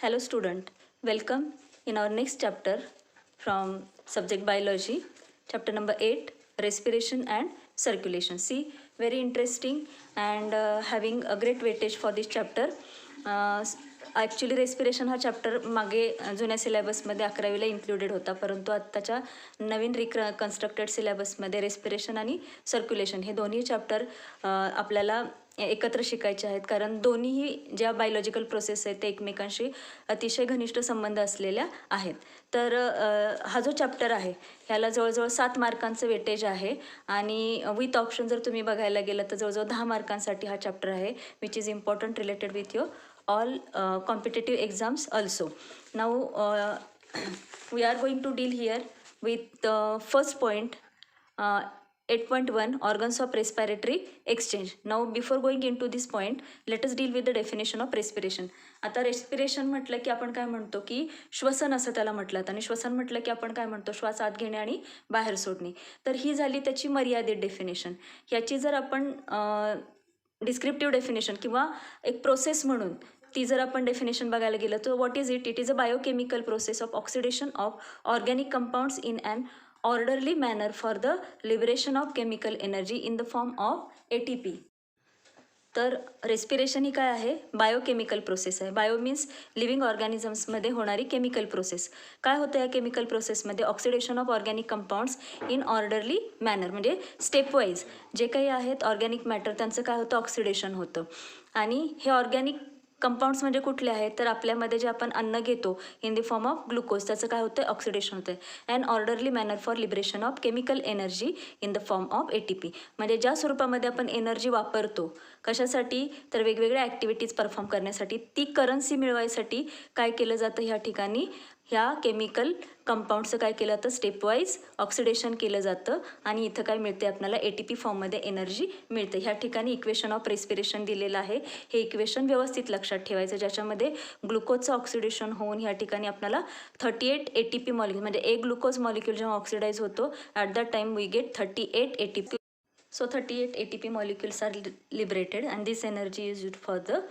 Hello student, welcome in our next chapter from subject biology, chapter number 8, respiration and circulation. See, very interesting and having a great weightage for this chapter. Actually respiration हा chapter मागे जुन्या सिलेबसमध्ये 11वीला included होता, परंतु आत्ताच्या नवीन constructed सिलेबसमध्ये respiration आणि circulation हे दोन्ही chapter आपल्याला एकत्र शिकायचे आहेत, कारण दोन्हीही ज्या बायोलॉजिकल प्रोसेस आहेत ते एकमेकांशी अतिशय घनिष्ठ संबंध असलेल्या आहेत. तर हा जो चॅप्टर आहे ह्याला जवळजवळ 7 मार्कांचं वेटेज आहे आणि विथ ऑप्शन जर तुम्ही बघायला गेलं तर जवळजवळ 10 मार्कांसाठी हा चॅप्टर आहे, which is important related with your all competitive exams also. Now we are going to deal here with the first point, 8.1 organs of respiratory exchange. Now before going into this point, let us deal with the definition of respiration. आता respiration म्हटलं की आपण काय म्हणतो की श्वसन असं त्याला म्हटलं, आणि श्वसन म्हटलं की आपण काय म्हणतो श्वास आत घेणे आणि बाहेर सोडणे. तर ही झाली त्याची मर्यादित डेफिनेशन. ह्याची जर आपण डिस्क्रिप्टिव्ह डेफिनेशन किंवा एक प्रोसेस म्हणून ती जर आपण डेफिनेशन बघायला गेलं तर what is it? It is a biochemical process of oxidation of organic compounds in an orderly manner for the liberation of chemical energy in the form of ATP. तर रेस्पिरेशन ही काय आहे? बायोकेमिकल प्रोसेस आहे. Bio means living ऑर्गॅनिझम्समध्ये होणारी chemical process. काय होतं या केमिकल प्रोसेसमध्ये? Oxidation of organic compounds in orderly manner, म्हणजे स्टेपवाईज जे काही आहेत ऑर्गॅनिक मॅटर त्यांचं काय होतं? ऑक्सिडेशन होतं. आणि हे ऑर्गॅनिक कंपाऊंड्स म्हणजे कुठले आहेत? तर आपल्यामध्ये जे आपण अन्न घेतो in the form of glucose, त्याचं काय होतं? ऑक्सिडेशन होतं. And orderly manner for liberation of chemical energy in the form of ATP, म्हणजे ज्या स्वरूपामध्ये आपण एनर्जी वापरतो कशासाठी? तर वेगवेगळ्या ॲक्टिव्हिटीज परफॉर्म करण्यासाठी, ती करन्सी मिळवायसाठी काय केलं जातं ह्या ठिकाणी? ह्या केमिकल कंपाऊंडचं काय केलं जातं? स्टेपवाईज ऑक्सिडेशन केलं जातं आणि इथं काय मिळते आपल्याला? ATP फॉर्ममध्ये एनर्जी मिळते. ह्या ठिकाणी इक्वेशन ऑफ रेस्पिरेशन दिलेलं आहे. हे इक्वेशन व्यवस्थित लक्षात ठेवायचं, ज्याच्यामध्ये ग्लुकोजचं ऑक्सिडेशन होऊन ह्या ठिकाणी आपल्याला 38 ATP मॉलिक्यूल, म्हणजे एक ग्लुकोज मॉलिक्यूल जेव्हा ऑक्सिडाईज होतो at that time we get 38 ATP. So 38 ATP molecules are liberated and this energy is used for the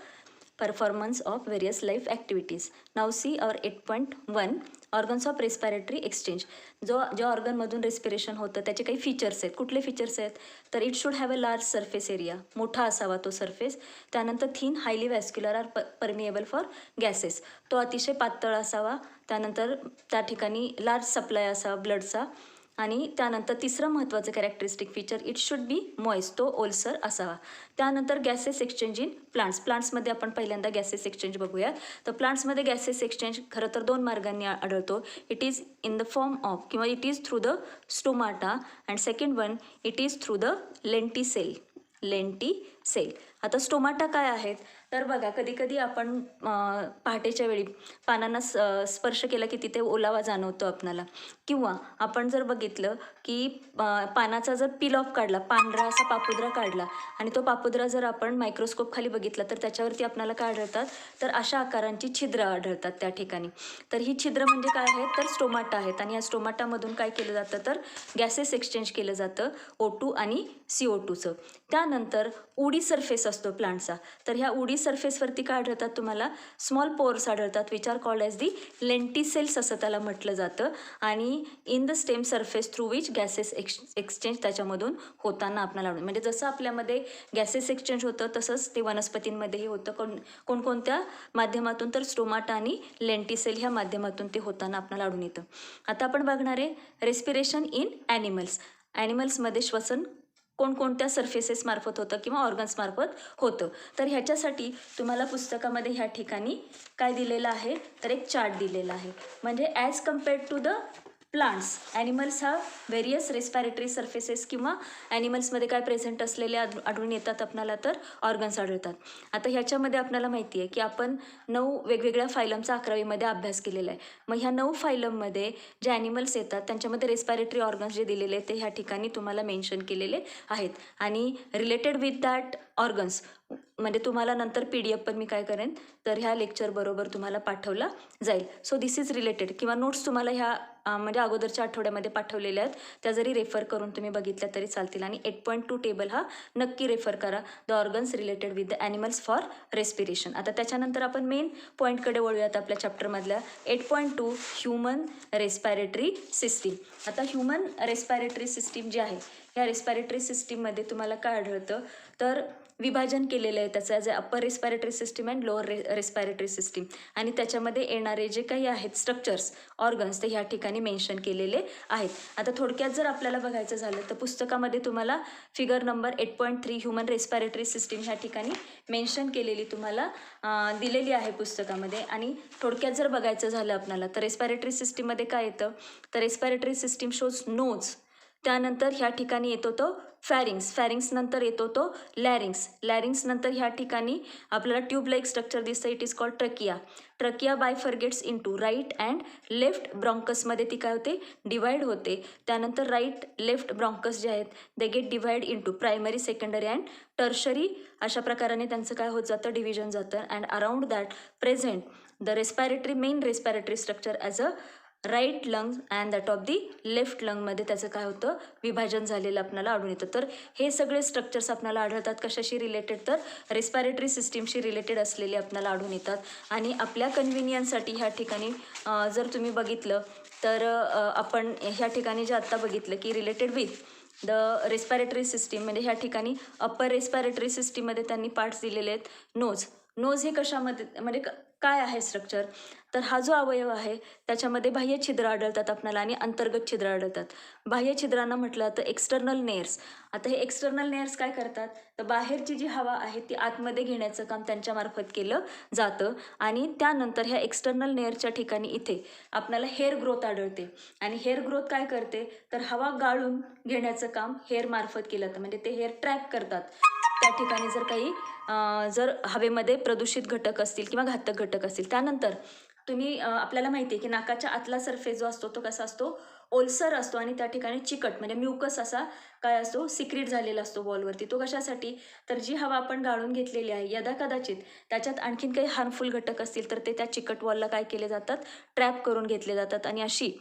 performance of various life activities. Now see our 8.1 organs of respiratory exchange. ज्या ऑर्गनमधून respiration होतं त्याचे काही features आहेत. कुठले features आहेत? तर it should have a large surface area, मोठा असावा तो सरफेस. त्यानंतर thin highly vascular are permeable for gases, तो अतिशय पातळ असावा. त्यानंतर त्या ठिकाणी लार्ज सप्लाय असावा ब्लडचा. आणि त्यानंतर तिसरं महत्त्वाचं characteristic feature, it should be moist, तो ओलसर असावा. त्यानंतर गॅसेस एक्सचेंज इन प्लांट्समध्ये आपण पहिल्यांदा गॅसेस एक्सचेंज बघूया. तर प्लांट्समध्ये गॅसेस एक्सचेंज खरं तर 2 मार्गांनी आढळतो. It is in the form of किंवा it is through the stomata and second one it is through the lenticel. आता स्टोमाटा काय आहेत? तर बघा, कधी कधी आपण पहाटेच्या वेळी पानांना स्पर्श केला की तिथे ओलावा जाणवतो आपल्याला, किंवा आपण जर बघितलं की पानाचा जर पील ऑफ काढला, पांढरा असा पापुद्रा काढला आणि तो पापुद्रा जर आपण मायक्रोस्कोप खाली बघितला तर त्याच्यावरती आपल्याला काय आढळतात? तर अशा आकारांची छिद्र आढळतात त्या ठिकाणी. तर ही छिद्र म्हणजे काय आहेत? तर स्टोमाटा आहेत. आणि या स्टोमाटामधून काय केलं जातं? तर गॅसेस एक्सचेंज केलं जातं O2 आणि CO2चं. त्यानंतर उडी सरफेस असतो प्लांटचा, तर ह्या उडी सरफेसवरती काय आढळतात तुम्हाला? स्मॉल पोअर्स आढळतात, which are called as the lenticels असं त्याला म्हटलं जातं. आणि in the stem surface through which gases exchange त्याच्यामधून होताना आपल्याला म्हणजे जसं आपल्यामध्ये गॅसेस एक्सचेंज होतं तसंच ते वनस्पतींमध्येही होतं. कोणकोणत्या माध्यमातून? तर स्टोमाटा आणि लेंटिसेल ह्या माध्यमातून ते होताना आपल्याला आढळून येतं. आता आपण बघणार आहे रेस्पिरेशन इन ॲनिमल्स. ॲनिमल्समध्ये श्वसन कोणकोणत्या सरफेसेस मार्फत होतं किंवा ऑर्गन्स मार्फत होतं. तर ह्याच्यासाठी तुम्हाला पुस्तकामध्ये ह्या ठिकाणी काय दिलेलं आहे? तर एक चार्ट दिलेला आहे. म्हणजे as compared to the plants, animals हा व्हेरियस रेस्पिरेटरी सरफेसेस किंवा ॲनिमल्समध्ये काय प्रेझेंट असलेले आढळून येतात आपल्याला? तर ऑर्गन्स आढळतात. आता ह्याच्यामध्ये आपल्याला माहिती आहे की आपण 9 वेगवेगळ्या फायलमचा 11वीमध्ये अभ्यास केलेला आहे. मग ह्या 9 फायलममध्ये जे ॲनिमल्स येतात त्यांच्यामध्ये रेस्पिरेटरी ऑर्गन्स जे दिलेले ते ह्या ठिकाणी तुम्हाला मेन्शन केलेले आहेत. आणि रिलेटेड विथ दॅट ऑर्गन्स म्हणजे तुम्हाला नंतर PDF पण मी काय करेन तर ह्या लेक्चरबरोबर तुम्हाला पाठवला जाईल. सो दिस इज रिलेटेड किंवा नोट्स तुम्हाला ह्या म्हणजे अगोदरच्या आठवड्यामध्ये पाठवलेल्या आहेत, त्या जरी रेफर करून तुम्ही बघितल्या तरी चालतील. आणि 8.2 टेबल हा नक्की रेफर करा, the organs related with the animals for respiration. आता त्याच्यानंतर आपण मेन पॉईंटकडे वळूयात आपल्या चॅप्टरमधल्या. 8.2 ह्युमन रेस्पायरेटरी सिस्टीम. आता ह्युमन रेस्पायरेटरी सिस्टीम जी आहे, ह्या रेस्पायरेटरी सिस्टीममध्ये तुम्हाला काय आढळतं तर विभाजन केलेलं आहे त्याचं as a upper respiratory system and lower respiratory system. आणि त्याच्यामध्ये येणारे जे काही आहेत स्ट्रक्चर्स, ऑर्गन्स, ते ह्या ठिकाणी मेन्शन केलेले आहेत. आता थोडक्यात जर आपल्याला बघायचं झालं तर पुस्तकामध्ये तुम्हाला figure number 8.3 human respiratory system ह्या ठिकाणी मेन्शन केलेली तुम्हाला दिलेली आहे पुस्तकामध्ये. आणि थोडक्यात जर बघायचं झालं आपल्याला तर रेस्पायरेटरी सिस्टीममध्ये काय येतं तर रेस्पायरेटरी सिस्टीम शोज नोज, त्यानंतर ह्या ठिकाणी येतो तो फॅरिंग्स, फॅरिंग्स नंतर येतो तो लॅरिंग्स, लॅरिंग्स नंतर ह्या ठिकाणी आपल्याला ट्यूब लाईक स्ट्रक्चर दिसतं, it is called trachea. Trachea bifurcates into right and left ब्रॉन्कसमध्ये ती काय होते डिवाइड होते. त्यानंतर राईट लेफ्ट ब्रॉन्कस जे आहेत they get divide into primary, secondary and tertiary. अशा प्रकाराने त्यांचं काय होत जातं डिव्हिजन जातं. And around that present the respiratory main respiratory structure as a right lung and that of the left लंगमध्ये त्याचं काय होतं विभाजन झालेलं आपल्याला आढळून येतं. तर हे सगळे स्ट्रक्चर्स आपल्याला आढळतात कशाशी रिलेटेड तर रेस्पायरेटरी सिस्टीमशी रिलेटेड असलेले आपल्याला आढळून येतात. आणि आपल्या कन्व्हिनियन्ससाठी ह्या ठिकाणी जर तुम्ही बघितलं तर आपण ह्या ठिकाणी जे आत्ता बघितलं की related with the respiratory system म्हणजे ह्या ठिकाणी अप्पर रेस्पायरेटरी सिस्टीममध्ये त्यांनी पार्ट्स दिलेले आहेत. नोज, नोज हे कशामध्ये म्हणजे काय आहे स्ट्रक्चर तर हा जो अवयव आहे त्याच्यामध्ये बाह्य छिद्र आढळतात आपल्याला आणि अंतर्गत छिद्र आढळतात. बाह्य छिद्रांना म्हटलं तर एक्सटर्नल नेअर्स. आता हे एक्सटर्नल नेअर्स काय करतात तर बाहेरची जी हवा आहे ती आतमध्ये घेण्याचं काम त्यांच्यामार्फत केलं जातं. आणि त्यानंतर ह्या एक्सटर्नल नेअरच्या ठिकाणी इथे आपल्याला हेअर ग्रोथ आढळते. आणि हेअर ग्रोथ काय करते तर हवा गाळून घेण्याचं काम हेअर मार्फत केलं जातं, म्हणजे ते हेअर ट्रॅप करतात. त्या ठिकाणी जर काही जर हवेमध्ये प्रदूषित घटक असतील किंवा घातक घटक असतील. त्यानंतर तुम्ही आपल्याला माहिती आहे की नाकाच्या आतला सरफेस जो असतो तो कसा असतो ओलसर असतो आणि त्या ठिकाणी चिकट म्हणजे म्युकस असा काय असतो सिक्रीट झालेला असतो वॉलवरती. तो कशासाठी तर जी हवा आपण गाळून घेतलेली आहे यदा कदाचित त्याच्यात आणखीन काही हार्मफुल घटक असतील तर ते त्या चिकट वॉलला काय केले जातात ट्रॅप करून घेतले जातात. आणि अशी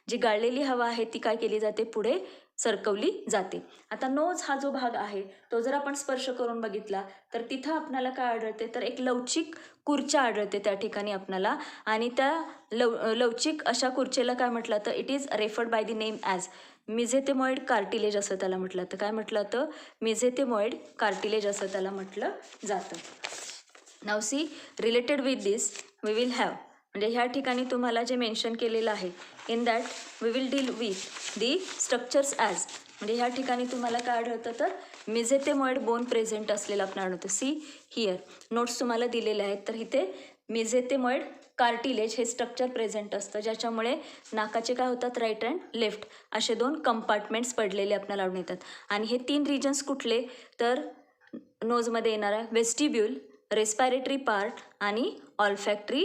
जी गाळलेली हवा आहे ती काय केली जाते पुढे सरकवली जाते. आता नोज हा जो भाग आहे तो जर आपण स्पर्श करून बघितला तर तिथं आपल्याला काय आढळते तर एक लवचिक खुर्च्या आढळते त्या ठिकाणी आपल्याला. आणि त्या लवचिक अशा खुर्चेला काय म्हटलं तर it is referred by the name as mesethmoid cartilage असं त्याला म्हटलं तर काय म्हटलं तर मिझेथेमॉइड कार्टिलेज असं त्याला म्हटलं जातं. नाव see related with this we will have म्हणजे ह्या ठिकाणी तुम्हाला जे मेन्शन केलेलं आहे in that we will deal with the structures as म्हणजे ह्या ठिकाणी तुम्हाला काय आढळतं तर मिझेथेमॉइड बोन प्रेझेंट असलेलं आपल्याला आढळतं. सी हिअर नोट्स तुम्हाला दिलेले आहेत तर इथे मिझेथेमॉइड कार्टिलेज हे स्ट्रक्चर प्रेझेंट असतं ज्याच्यामुळे नाकाचे काय होतात राईट अँड लेफ्ट असे 2 कंपार्टमेंट्स पडलेले आपल्याला आढळून येतात. आणि हे 3 रिजन्स कुठले तर नोजमध्ये येणार आहे वेस्टिब्यूल, रेस्पायरेटरी पार्ट आणि ऑल्फॅक्टरी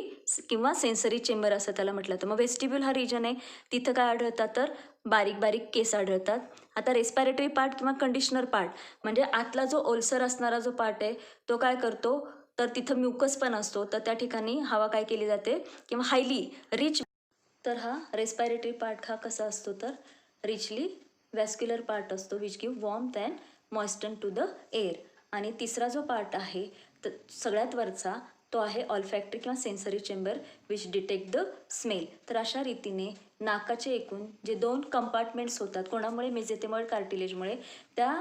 किंवा सेन्सरी चेंबर असं त्याला म्हटलं जातं. मग वेस्टिब्यूल हा रिजन आहे तिथं काय आढळतात तर बारीक बारीक केस आढळतात. आता रेस्पायरेटरी पार्ट किंवा कंडिशनर पार्ट म्हणजे आतला जो ओलसर असणारा जो पार्ट आहे तो काय करतो तर तिथं म्युकस पण असतो तर त्या ठिकाणी हवा काय केली जाते किंवा हायली रिच. तर हा रेस्पायरेटरी पार्ट हा कसा असतो तर रिचली वॅस्क्युलर पार्ट असतो which give warmth and moisten to the air. आणि तिसरा जो पार्ट आहे तर सगळ्यात वरचा तो आहे ऑल्फॅक्टरी किंवा sensory chamber which detect the smell. तर अशा रीतीने नाकाचे एकूण जे 2 कंपार्टमेंट्स होतात कोणामुळे मिझेथेमॉइड कार्टिलेजमुळे त्या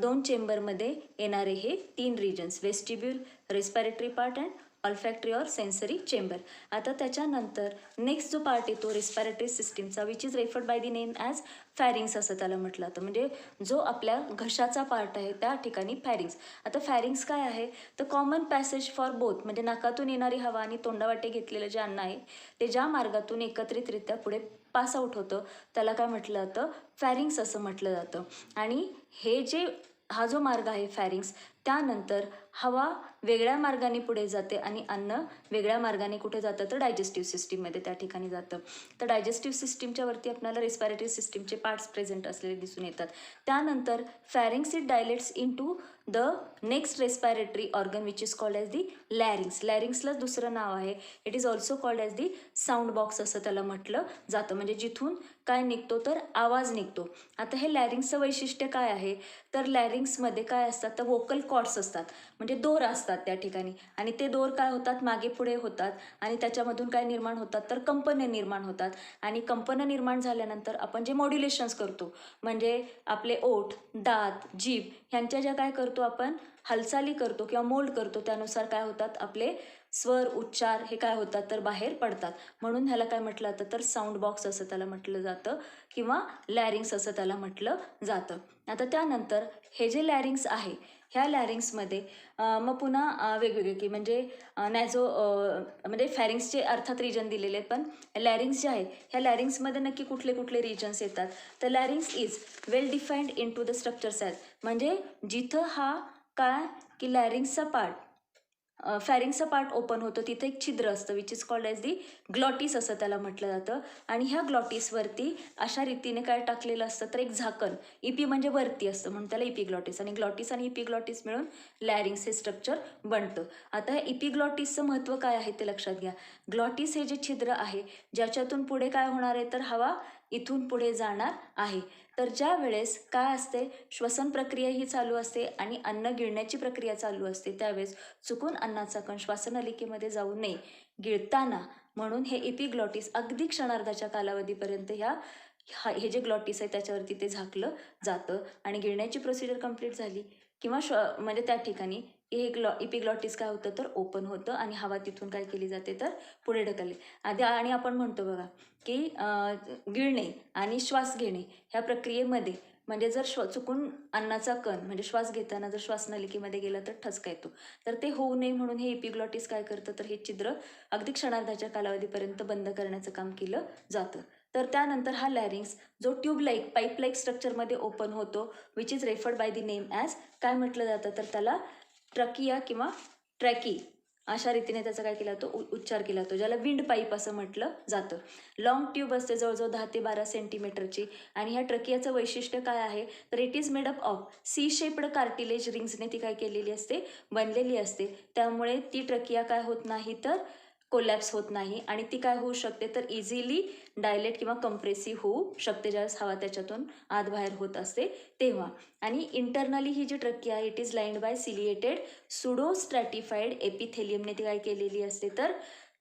2 चेंबरमध्ये येणारे हे 3 regions vestibule, respiratory part and olfactory or sensory chamber. आता त्याच्यानंतर नेक्स्ट जो पार्ट येतो रेस्पायरेटरी सिस्टीमचा which is referred by the name as pharynx असं त्याला म्हटलं जातं. म्हणजे जो आपल्या घशाचा पार्ट आहे त्या ठिकाणी फॅरिंग्स. आता फॅरिंग्स काय आहे तर कॉमन पॅसेज फॉर बोथ म्हणजे नाकातून येणारी हवा आणि तोंडावाटे घेतलेलं जे अन्न आहे ते ज्या मार्गातून एकत्रितरित्या पुढे पास आउट होतं त्याला काय म्हटलं जातं फॅरिंग्स असं म्हटलं जातं. आणि हे जे हा जो मार्ग आहे फॅरिंग्स त्यानंतर हवा वेगळ्या मार्गाने पुढे जाते आणि अन्न वेगळ्या मार्गाने कुठे जातं तर डायजेस्टिव्ह सिस्टीममध्ये त्या ठिकाणी जातं. तर डायजेस्टिव्ह सिस्टीमच्या वरती आपल्याला रेस्पिरेटरी सिस्टीमचे पार्ट्स प्रेझेंट असलेले दिसून येतात. त्यानंतर pharynx it dilates into the next respiratory organ which is called as the larynx. लॅरिंग्सला दुसरं नाव आहे, it is also called as the sound box असं त्याला म्हटलं जातं. म्हणजे जिथून काय निघतो तर आवाज निघतो. आता हे लॅरिंग्सचं वैशिष्ट्य काय आहे तर लॅरिंग्समध्ये काय असतात तर वोकल कॉर्ड्स असतात, म्हणजे दोर असतात त्या ठिकाणी. आणि ते दोर काय होतात मागे पुढे होतात आणि त्याच्यामधून काय निर्माण होतात तर कंपनं निर्माण होतात. आणि कंपनं निर्माण झाल्यानंतर आपण जे मॉड्युलेशन्स करतो म्हणजे आपले ओठ, दात, जीभ ह्यांच्या ज्या काय करतो आपण हालचाली करतो किंवा मोल्ड करतो, त्यानुसार काय होतात आपले स्वर उच्चार हे काय होतात तर बाहेर पडतात. म्हणून ह्याला काय म्हटलं जातं तर साऊंड बॉक्स असं त्याला म्हटलं जातं किंवा लॅरिंग्स असं त्याला म्हटलं जातं. आता त्यानंतर हे जे लॅरिंग्स आहे ह्या लॅरिंग्समध्ये मग पुन्हा वेगवेगळे की म्हणजे नॅझो म्हणजे फॅरिंग्सचे अर्थात रिजन दिलेले आहेत, पण लॅरिंग्स जे आहेत ह्या लॅरिंग्समध्ये नक्की कुठले कुठले रिजन्स येतात तर larynx is well defined into the structures as, म्हणजे जिथं हा काय की लॅरिंग्सचा पार्ट फॅरिंगचा पार्ट ओपन होतो तिथे एक छिद्र असतं which is called as the glottis असं त्याला म्हटलं जातं. आणि ह्या ग्लॉटिसवरती अशा रीतीने काय टाकलेलं असतं तर एक झाकण, इपी म्हणजे वरती असतं म्हणून त्याला इपिग्लॉटिस, आणि ग्लॉटिस आणि इपिग्लॉटिस मिळून लॅरिंग्स हे स्ट्रक्चर बनतं. आता ह्या इपिग्लॉटिसचं महत्त्व काय आहे ते लक्षात घ्या. ग्लॉटिस हे जे छिद्र आहे ज्याच्यातून पुढे काय होणार आहे तर हवा इथून पुढे जाणार आहे. तर ज्या वेळेस काय असते श्वसन प्रक्रिया ही चालू असते आणि अन्न गिळण्याची प्रक्रिया चालू असते त्यावेळेस चुकून अन्नाचा कण श्वासनलिकेमध्ये जाऊ नये गिळताना, म्हणून हे इपिग्लॉटिस अगदी क्षणार्धाच्या कालावधीपर्यंत हे जे ग्लॉटिस आहे त्याच्यावरती ते झाकलं जातं. आणि गिळण्याची प्रोसिजर कंप्लीट झाली किंवा म्हणजे त्या ठिकाणी हे इपिग्लॉटिस काय होतं तर ओपन होतं आणि हवा तिथून काय केली जाते तर पुढे ढकलली आधी. आणि आपण म्हणतो बघा की गिळणे आणि श्वास घेणे ह्या प्रक्रियेमध्ये म्हणजे जर चुकून अन्नाचा कण म्हणजे श्वास घेताना जर श्वासनलिकेमध्ये गेला तर ठसका येतो, तर ते होऊ नये म्हणून हे इपिग्लॉटिस काय करतं तर हे छिद्र अगदी क्षणार्धाच्या कालावधीपर्यंत बंद करण्याचं काम केलं जातं. तर त्यानंतर हा लॅरिंग्स जो ट्यूब लाईक पाईप लाईक स्ट्रक्चरमध्ये ओपन होतो which is referred by the name as काय म्हटलं जातं तर त्याला ट्रकिया किंवा ट्रॅकी अशा रीतीने त्याचा काय केला जातो उच्चार केला जातो, ज्याला विंड पाईप असं म्हटलं जातं. लॉंग ट्यूब असते जवळजवळ 10 ते 12 सेंटीमीटरची. आणि ह्या ट्रकियाचं वैशिष्ट्य काय आहे तर it is made up of C shaped cartilage रिंग्सने ती काय केलेली असते बनलेली असते. त्यामुळे ती ट्रकिया काय होत नाही तर कोलॅप्स होत नाही आणि ती काय होऊ शकते तर इझिली डायलेट किंवा कंप्रेसिव्ह होऊ शकते ज्यावेळेस हवा त्याच्यातून आत बाहेर होत असते तेव्हा. आणि इंटरनली ही जी ट्रकिया आहे it is lined by ciliated pseudo stratified एपिथेलियमने ती काय केलेली असते तर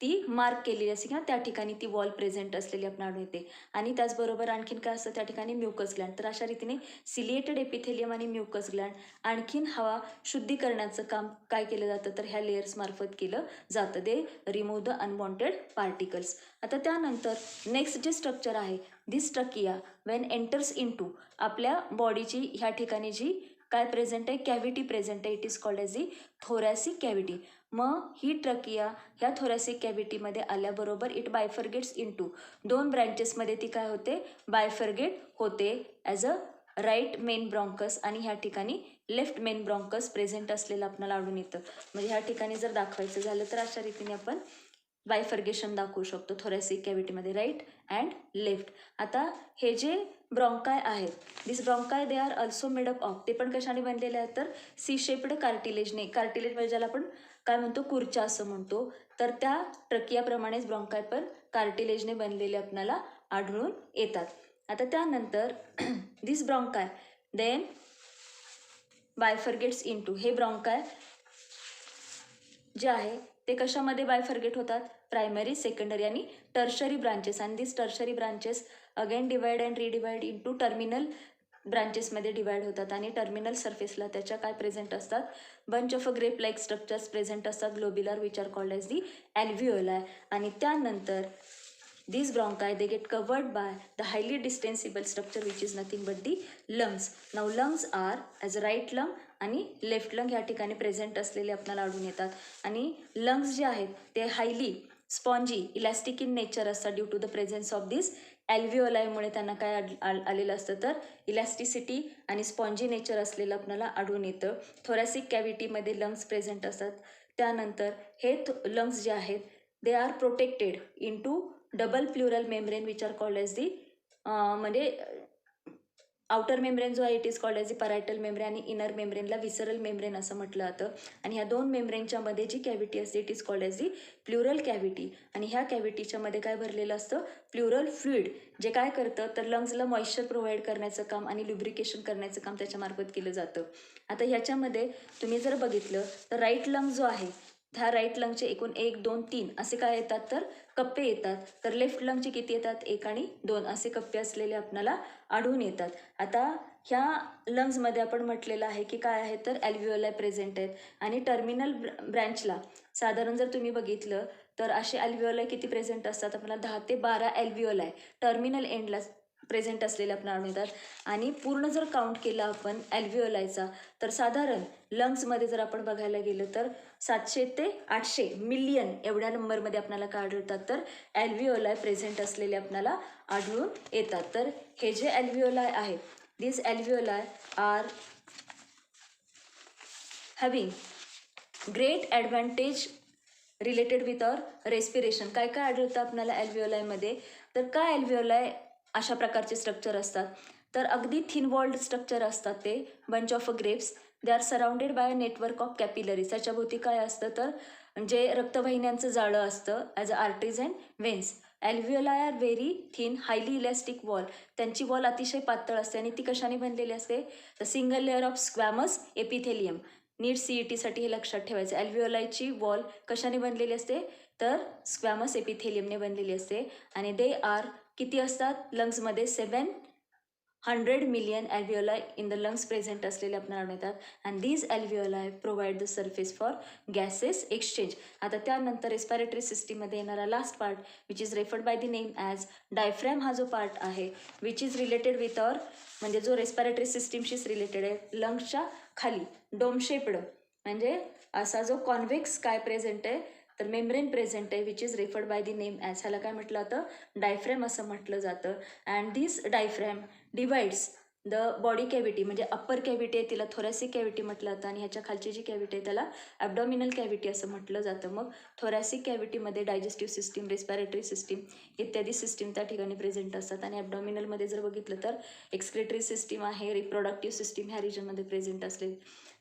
ती मार्क केलेली असते किंवा त्या ठिकाणी ती वॉल प्रेझेंट असलेली आपण आढळून येते. आणि त्याचबरोबर आणखीन काय असतं त्या ठिकाणी म्युकस ग्लँड. तर अशा रीतीने सिलिएटेड एपिथेलियम आणि म्युकस ग्लँड आणखीन हवा शुद्धीकरणाचं काम काय केलं जातं तर ह्या लेयर्स मार्फत केलं जातं. दे रिमूव्ह द अनवॉन्टेड पार्टिकल्स. आता त्यानंतर नेक्स्ट जे स्ट्रक्चर आहे दिस ट्रकिया वेन एंटर्स इनटू आपल्या बॉडीची ह्या ठिकाणी जी काय प्रेझेंट आहे कॅव्हिटी प्रेझेंट आहे it is called as the thoracic cavity. मग ही ट्रकिया ह्या थोरॅसिक कॅव्हिटीमध्ये आल्याबरोबर इट बायफर्गेट्स इनटू 2 ब्रँचेसमध्ये ती काय होते बायफर्गेट होते ॲज अ राईट मेन ब्रॉन्कस आणि ह्या ठिकाणी लेफ्ट मेन ब्रॉन्कस प्रेझेंट असलेलं आपल्याला आढळून येतं. म्हणजे ह्या ठिकाणी जर दाखवायचं झालं तर अशा रीतीने आपण बायफर्गेशन दाखवू शकतो थोरॅसिक कॅव्हिटीमध्ये राईट अँड लेफ्ट. आता हे जे ब्रॉन्काय आहेत this bronchi they are also made up of ते पण कशाने बनलेले आहेत तर सी शेप्ड कार्टिलेजने. कार्टिलेज म्हणजे ज्याला आपण काय म्हणतो कुर्चा असं म्हणतो, तर त्या ट्रकियाप्रमाणेच ब्रॉन्काय पण कार्टिलेजने बनलेले आपल्याला आढळून येतात. आता त्यानंतर दिस ब्रॉन्काय देन बायफर्गेट्स इनटू हे ब्रॉन्काय जे आहे ते कशामध्ये बायफर्गेट होतात प्रायमरी सेकंडरी आणि टर्शरी ब्रांचेस. आणि this tertiary branches again divide and redivide into terminal ब्रांचेसमध्ये डिवाइड होतात. आणि टर्मिनल सर्फेसला त्याच्या काय प्रेझेंट असतात bunch of a grape like structures present असतात globular which are called as the alveoli. आणि त्यानंतर these bronchi they get covered by the highly distensible structure which is nothing but the lungs. Now lungs are as a right lung आणि left lung ह्या ठिकाणी present असलेले आपल्याला आढळून येतात. आणि लंग्स जे आहेत ते highly spongy elastic in nature असतात due to the presence of this ॲल्व्हिओलायमुळे त्यांना काय आलेलं असतं तर इलॅस्टिसिटी आणि स्पॉन्जी नेचर असलेलं आपल्याला आढळून येतं. थोरॅसिक कॅव्हिटीमध्ये लंग्स प्रेझेंट असतात. त्यानंतर हे लंग्स जे आहेत they are protected in two double pleural membrane which are called as the म्हणजे आउटर मेम्ब्रेन जो आहे it is called as the parietal membrane आणि इनर मेम्ब्रेनला विसरल मेम्ब्रेन असं म्हटलं जातं. आणि ह्या दोन मेम्ब्रेनच्या मध्ये जी कॅव्हिटी असते it is called as the plural cavity. आणि ह्या कॅव्हिटीच्या मध्ये काय भरलेलं असतं प्लुरल फ्लुइड, जे काय करतं तर लंग्सला मॉइश्चर प्रोव्हाइड करण्याचं काम आणि लुब्रिकेशन करण्याचं काम त्याच्यामार्फत केलं जातं. आता ह्याच्यामध्ये तुम्ही जर बघितलं तर राईट लंग जो आहे ह्या राईट लंगचे एकूण 1, 2, 3 असे काय येतात तर कप्पे येतात. तर लेफ्ट लंगचे किती येतात 1 आणि 2 असे कप्पे असलेले आपल्याला आढळून येतात. आता ह्या लंग्समध्ये आपण म्हटलेलं आहे की काय आहे तर ॲल्व्हिओलाय प्रेझेंट आहेत. आणि टर्मिनल ब्रँचला साधारण जर तुम्ही बघितलं तर असे ॲल्व्हिओलाय किती प्रेझेंट असतात आपल्याला 10 ते 12 ॲल्व्हिओलाय टर्मिनल एंडला प्रेझेंट असलेले आपल्याला आढळतात. आणि पूर्ण जर काउंट केला आपण ॲल्व्हिओलायचा तर साधारण लंग्समध्ये जर आपण बघायला गेलं तर 700 ते 800 मिलियन एवढ्या नंबरमध्ये आपल्याला काय आढळतात तर ॲल्व्हिओलाय प्रेझेंट असलेले आपल्याला आढळून येतात. तर हे जे ॲल्व्हिओलाय आहेत this alveoli are having great advantage related with our respiration. काय काय आढळतं आपल्याला ॲल्व्हिओलायमध्ये तर काय ॲल्व्हिओलाय अशा प्रकारचे स्ट्रक्चर असतात तर अगदी थिन वॉल्ड स्ट्रक्चर असतात ते bunch of grapes. They are surrounded by a network of capillaries. त्याच्याभोवती काय असतं तर जे रक्तवाहिन्यांचं जाळं असतं as a arteries and veins. Alveoli are very thin highly elastic wall. त्यांची वॉल अतिशय पातळ असते आणि ती कशाने बनलेली असते the single layer of squamous epithelium. NEET CETसाठी हे लक्षात ठेवायचं. ॲल्व्हिओलायची वॉल कशाने बनलेली असते तर स्क्वॅमस एपिथेलियमने बनलेली असते. आणि दे आर किती असतात लंग्समध्ये 700 million alveoli in the lungs present असलेले आपल्याला आढळतात. And these alveoli provide the surface for gases exchange. आता त्यानंतर रेस्पिरेटरी सिस्टीममध्ये येणारा last part which is referred by the name as diaphragm. हा जो पार्ट आहे which is related with our म्हणजे जो रेस्पिरेटरी सिस्टीमशीच रिलेटेड आहे. लंग्सच्या खाली डोम शेप्ड म्हणजे असा जो कॉन्व्हेक्स काय प्रेझेंट आहे तर मेम्ब्रेन प्रेझेंट आहे which is referred by the name as. ह्याला काय म्हटलं जातं डायफ्रॅम असं म्हटलं जातं. And this diaphragm divides the body cavity म्हणजे अप्पर कॅव्हिटी आहे तिला थोरॅसिक कॅव्हिटी म्हटलं जातं आणि ह्याच्या खालची जी कॅव्हिटी आहे त्याला ॲब्डॉमिनल कॅव्हिटी असं म्हटलं जातं. मग थोरॅसिक कॅव्हिटीमध्ये डायजेस्टिव्ह सिस्टीम रेस्पिरेटरी सिस्टीम इत्यादी सिस्टीम त्या ठिकाणी प्रेझेंट असतात. आणि ॲब्डॉमिनलमध्ये जर बघितलं तर एक्सक्रेटरी सिस्टीम आहे रिप्रोडक्टिव्ह सिस्टीम ह्या रिजनमध्ये प्रेझेंट असले.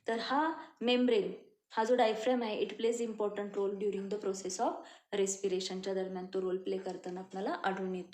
तर हा मेम्ब्रेन हा जो डायफ्रॅम आहे it plays important role during the process of रेस्पिरेशनच्या दरम्यान तो रोल प्ले करताना आपल्याला आढळून येतो.